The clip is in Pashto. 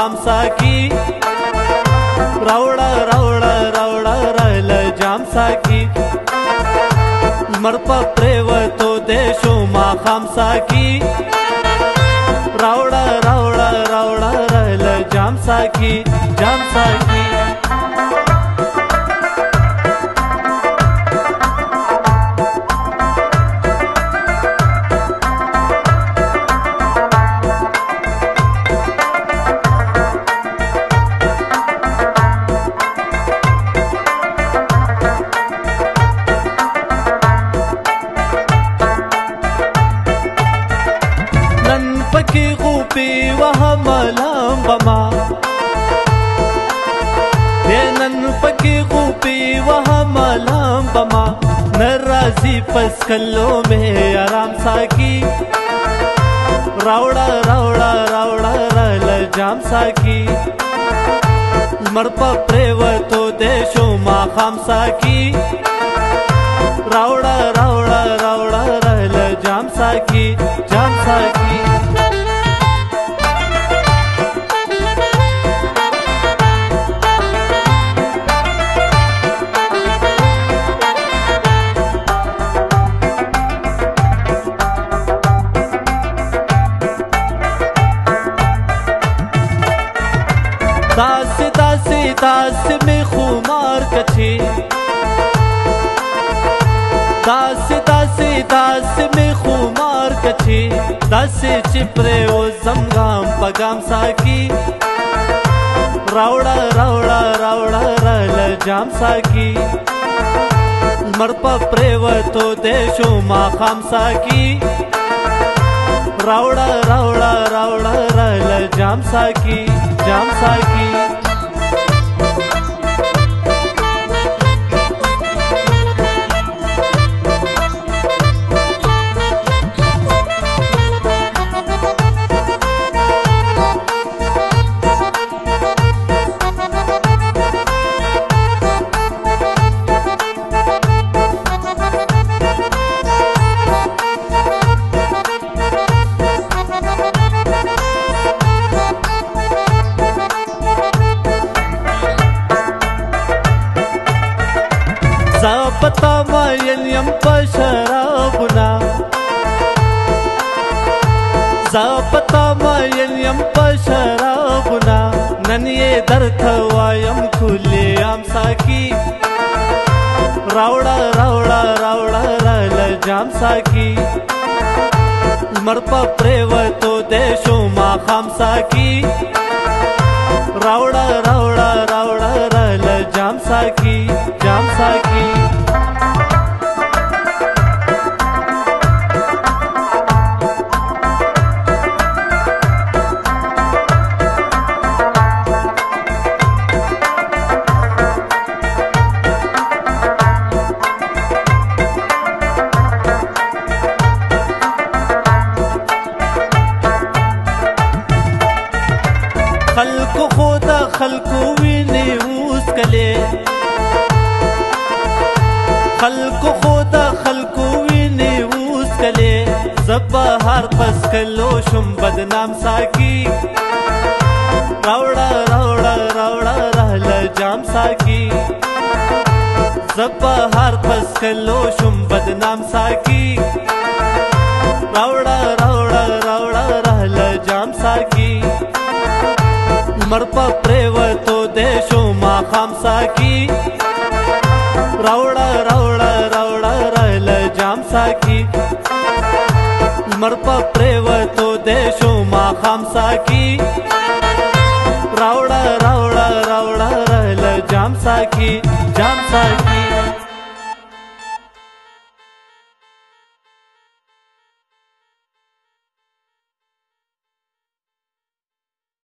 خامسا کی راوڑا راوڑا راوڑا رل جامسا کی لمر په پریوتو دیشو ما خامسا کی راوڑا راوڑا راوڑا رل جامسا کی جامسا کی پکی غوپی وهم لامبما نن پکی غوپی وهم لامبما نرازی پس کلو میں آرام ساکی راوڑا راوڑا راوڑا رل جام ساکی لمر په پریوتو دیشو ما خام ساکی راوڑا راوڑا راوڑا رل جام ساکی جام ساکی داسی داسی داسی میں خمار کچھی داسی داسی داسی میں خمار کچھی داسی چپرے و زمگام پگام ساکی راوڑا راوڑا راوڑا رل جام ساکی لمر په پریوتو دیشو ما خام ساکی راوڑا راوڑا راوڑا رل جام ساکی جام ساکی پتا ماین یم په شرابنا پتا ماین یم په شرابنا نن یې درته وایم کلی عام ساکی راوڑا راوڑا راوڑا رل جام ساکی لمر په پریوتو دیشو ما خام ساکی راوڑا راوڑا راوڑا رل جام ساکی جام ساکی خلکو خدا خلکو ویني اوس کله خلکو خدا خلکو ویني اوس کله زبا هر پس کلو شم بدنام ساکی راوڑا راوڑا راوڑا رل جام ساکی زبا هر پس کلو شم بدنام ساکی راوڑا راوڑا راوڑا رل جام ساکی لمر په پریوتو دیشو ما خام ساکی راوڑا راوڑا راوڑا رل جام ساکی لمر په پریوتو دیشو ما خام ساکی راوڑا راوڑا راوڑا رل جام ساکی جام ساکی